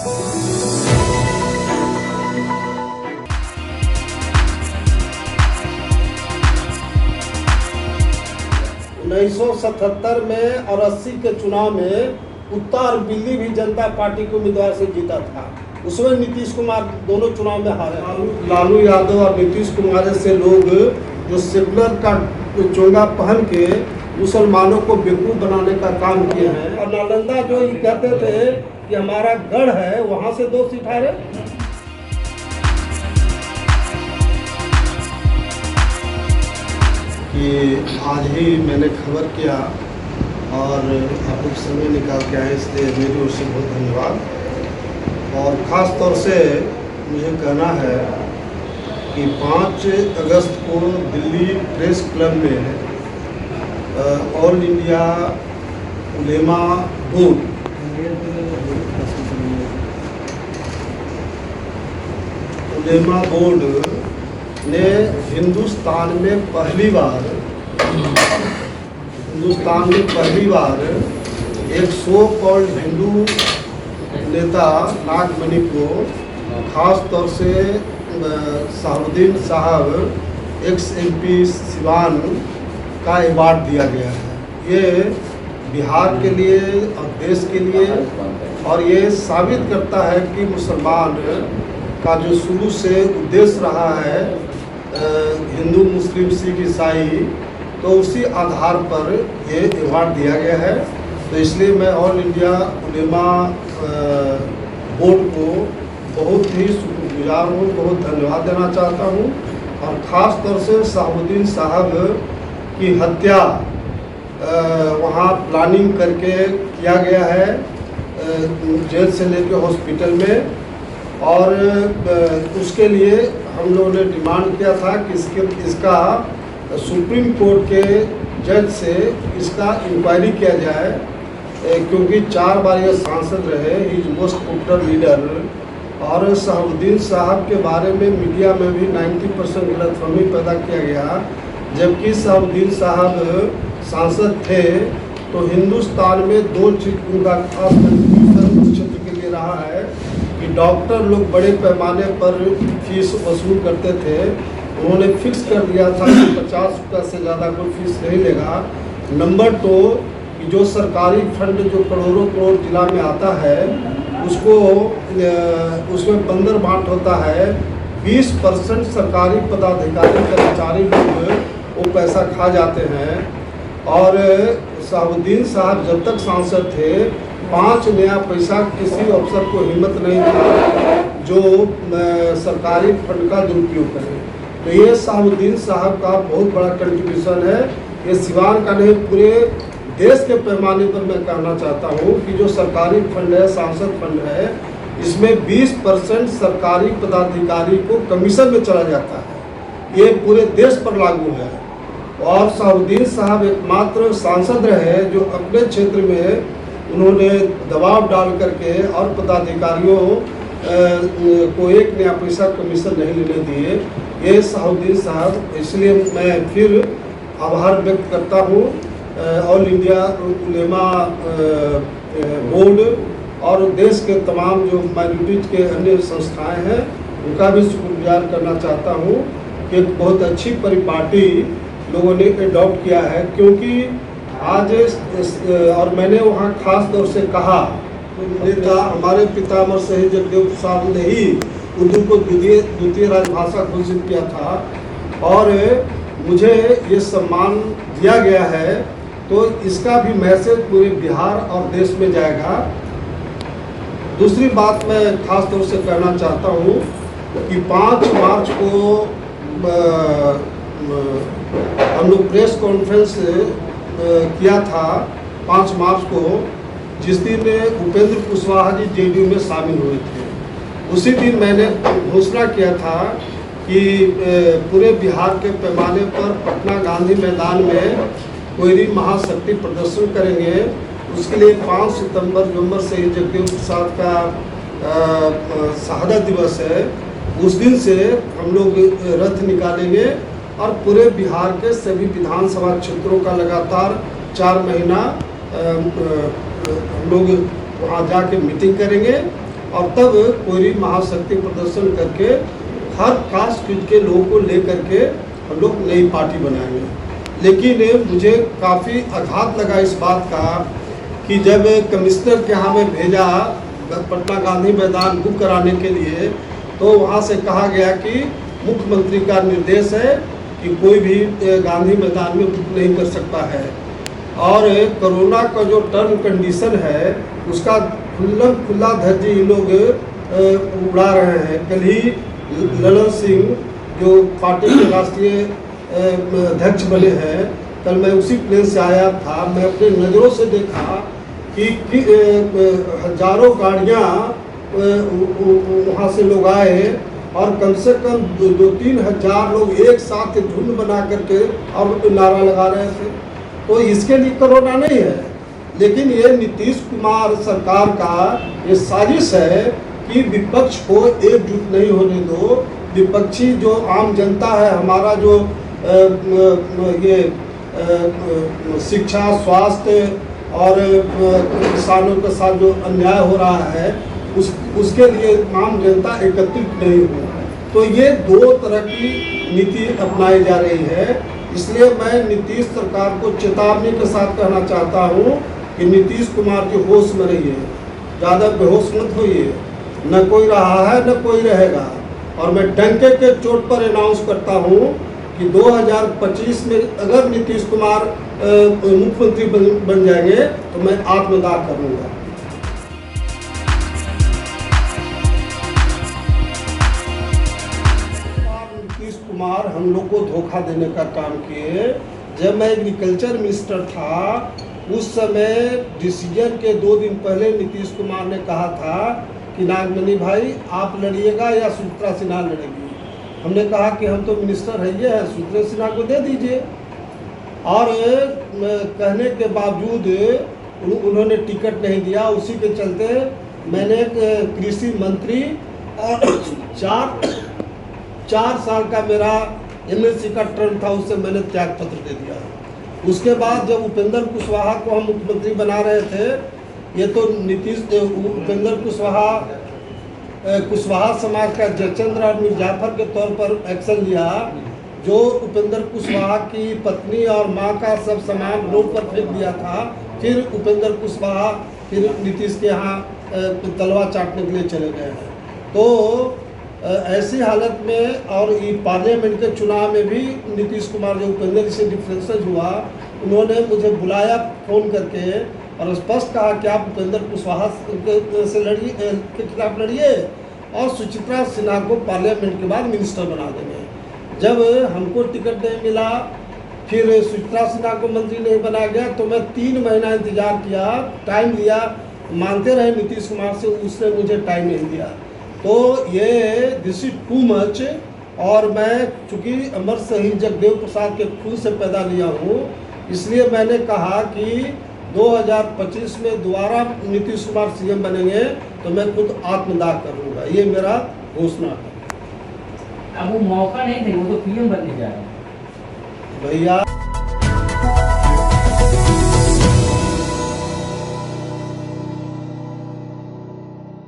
1977 में और 80 के चुनाव में उत्तर दिल्ली भी जनता पार्टी के उम्मीदवार से जीता था। उसमें नीतीश कुमार दोनों चुनाव में हारे। लालू यादव और नीतीश कुमार से लोग जो सेकुलर का चोंगा पहन के मुसलमानों को बेवकूफ़ बनाने का काम किए हैं। और नालंदा जो ये कहते थे कि हमारा गढ़ है, वहाँ से 2 सीट हारे। कि आज ही मैंने खबर किया और आप लोग समय निकाल के आए, इसलिए मेरी ओर से बहुत धन्यवाद। और ख़ास तौर से मुझे कहना है कि 5 अगस्त को दिल्ली प्रेस क्लब में ऑल इंडिया उलेमा बोर्ड ने हिंदुस्तान में पहली बार एक सो कॉल्ड हिंदू नेता नागमणि को, खास तौर से शहाबुद्दीन साहब एक्स MP सिवान का अवार्ड दिया गया है। ये बिहार के लिए और देश के लिए, और ये साबित करता है कि मुसलमान का जो शुरू से उद्देश्य रहा है हिंदू मुस्लिम सिख ईसाई, तो उसी आधार पर ये अवार्ड दिया गया है। तो इसलिए मैं ऑल इंडिया उलेमा बोर्ड को बहुत ही शुक्रगुजार हूँ, बहुत धन्यवाद देना चाहता हूँ। और ख़ास तौर से शहाबुद्दीन साहब की हत्या वहाँ प्लानिंग करके किया गया है, जेल से लेकर हॉस्पिटल में। और उसके लिए हम लोगों ने डिमांड किया था कि इसका सुप्रीम कोर्ट के जज से इसका इंक्वायरी किया जाए, क्योंकि 4 बार ये सांसद रहे, he is most popular leader. और शहाबुद्दीन साहब के बारे में मीडिया में भी 90% गलतफहमी पैदा किया गया। जबकि शहाबुद्दीन साहब सांसद थे तो हिंदुस्तान में 2 चीज उनका खास कंट्रीब्यूशन क्षेत्र के लिए रहा है कि डॉक्टर लोग बड़े पैमाने पर फीस वसूल करते थे। उन्होंने फिक्स कर दिया था कि 50 रुपये से ज़्यादा कोई फीस नहीं लेगा। नंबर 2 कि जो सरकारी फंड जो करोड़ों करोड़ जिला में आता है, उसमें बंदर बांट होता है। 20% सरकारी पदाधिकारी कर्मचारी लोग वो पैसा खा जाते हैं। और शहाबुद्दीन साहब जब तक सांसद थे 5 नया पैसा किसी अफसर को हिम्मत नहीं था जो सरकारी फंड का दुरुपयोग करे। तो ये शहाबुद्दीन साहब का बहुत बड़ा कंट्रीब्यूशन है। ये सिवान का नहीं, पूरे देश के पैमाने पर मैं कहना चाहता हूँ कि जो सरकारी फंड है, सांसद फंड है, इसमें 20% सरकारी पदाधिकारी को कमीशन में चला जाता है। ये पूरे देश पर लागू है। और शहाबुद्दीन साहब एकमात्र सांसद रहे जो अपने क्षेत्र में उन्होंने दबाव डाल करके और पदाधिकारियों को 1 नया पैसा कमीशन नहीं लेने दिए। ये शहाबुद्दीन साहब, इसलिए मैं फिर आभार व्यक्त करता हूँ ऑल इंडिया उलेमा बोर्ड और देश के तमाम जो माइनॉरिटीज के अन्य संस्थाएं हैं, उनका भी शुक्रगुजार करना चाहता हूँ कि एक बहुत अच्छी परिपाटी लोगों ने अडॉप्ट किया है। क्योंकि आज और मैंने वहाँ खास तौर से कहा, नेता हमारे पितामह शहीद जगदेव प्रसाद ने ही उर्दू को द्वितीय राजभाषा घोषित किया था और मुझे ये सम्मान दिया गया है, तो इसका भी मैसेज पूरे बिहार और देश में जाएगा। दूसरी बात मैं खास तौर से कहना चाहता हूँ कि 5 मार्च को हम लोग प्रेस कॉन्फ्रेंस किया था 5 मार्च को, जिस दिन उपेंद्र कुशवाहा जी JDU में शामिल हुए थे। उसी दिन मैंने घोषणा किया था कि पूरे बिहार के पैमाने पर पटना गांधी मैदान में कोयरी महाशक्ति प्रदर्शन करेंगे। उसके लिए 5 सितंबर नवंबर से जगदेव प्रसाद का शहादत दिवस है, उस दिन से हम लोग रथ निकालेंगे और पूरे बिहार के सभी विधानसभा क्षेत्रों का लगातार 4 महीना हम लोग वहाँ जाके मीटिंग करेंगे और तब कोई महाशक्ति प्रदर्शन करके हर कास्ट के लोगों को लेकर के हम लोग नई पार्टी बनाएंगे। लेकिन मुझे काफ़ी आघात लगा इस बात का कि जब कमिश्नर के यहाँ में भेजा पटना गांधी मैदान बुक कराने के लिए, तो वहाँ से कहा गया कि मुख्यमंत्री का निर्देश है कि कोई भी गांधी मैदान में बुक नहीं कर सकता है। और कोरोना का जो टर्म कंडीशन है उसका खुला धज्जी ये लोग उड़ा रहे हैं। कल ही ललन सिंह जो पार्टी के राष्ट्रीय अध्यक्ष बने हैं, कल मैं उसी प्लेस से आया था, मैं अपने नज़रों से देखा कि हजारों गाड़ियाँ वहाँ से लोग आए और कम से कम 2-3 हज़ार लोग एक साथ झुंड बना करके और नारा लगा रहे थे। तो इसके लिए कोरोना नहीं है, लेकिन ये नीतीश कुमार सरकार का ये साजिश है कि विपक्ष को एकजुट नहीं होने दो। विपक्षी जो आम जनता है, हमारा जो ये शिक्षा, स्वास्थ्य और किसानों के साथ जो अन्याय हो रहा है उसके लिए आम जनता एकत्रित नहीं हो। तो ये दो तरह की नीति अपनाई जा रही है। इसलिए मैं नीतीश सरकार को चेतावनी के साथ कहना चाहता हूँ कि नीतीश कुमार जी होश में रहिए, ज़्यादा बेहोश मत होइए। न कोई रहा है न कोई रहेगा। और मैं डंके के चोट पर अनाउंस करता हूँ कि 2025 में अगर नीतीश कुमार मुख्यमंत्री बन जाएंगे तो मैं आत्मदाह करूँगा। नीतीश कुमार हम लोग को धोखा देने का काम किए। जब मैं एग्रीकल्चर मिनिस्टर था उस समय डिसीजन के 2 दिन पहले नीतीश कुमार ने कहा था कि नागमणि भाई आप लड़िएगा या सुचित्रा सिन्हा लड़ेगी। हमने कहा कि हम तो मिनिस्टर है ये है, सुचित्रा सिन्हा को दे दीजिए। और कहने के बावजूद उन्होंने टिकट नहीं दिया। उसी के चलते मैंने कृषि मंत्री और 4 साल का मेरा एमएलसी का टर्म था, उससे मैंने त्याग पत्र दे दिया। उसके बाद जब उपेंद्र कुशवाहा को हम मुख्यमंत्री बना रहे थे, ये तो उपेंद्र कुशवाहा समाज का जयचंद्र और मिर्जाफर के तौर पर एक्शन लिया। जो उपेंद्र कुशवाहा की पत्नी और मां का सब सामान रोड पर फेंक दिया था। फिर उपेंद्र कुशवाहा फिर नीतीश के यहाँ तलवा चाटने के लिए चले गए हैं। तो ऐसी हालत में और ये पार्लियामेंट के चुनाव में भी नीतीश कुमार जो उपेंद्र से डिफरेंसेस हुआ, उन्होंने मुझे बुलाया फ़ोन करके और स्पष्ट कहा कि आप उपेंद्र कुशवाहा से लड़िए के खिलाफ लड़िए और सुचित्रा सिन्हा को पार्लियामेंट के बाद मिनिस्टर बना देंगे। जब हमको टिकट नहीं मिला, फिर सुचित्रा सिन्हा को मंत्री नहीं बनाया गया, तो मैं 3 महीना इंतजार किया, टाइम लिया, मांगते रहे नीतीश कुमार से, उसने मुझे टाइम नहीं दिया। तो ये दिस इज टू मच। और मैं चूँकि अमर शहीद जगदेव प्रसाद के खून से पैदा लिया हूँ, इसलिए मैंने कहा कि 2025 में दोबारा नीतीश कुमार सीएम बनेंगे तो मैं खुद आत्मदाह करूँगा। ये मेरा घोषणा है। अब वो मौका नहीं थे, वो तो पीएम बनने जा रहे हैं भैया।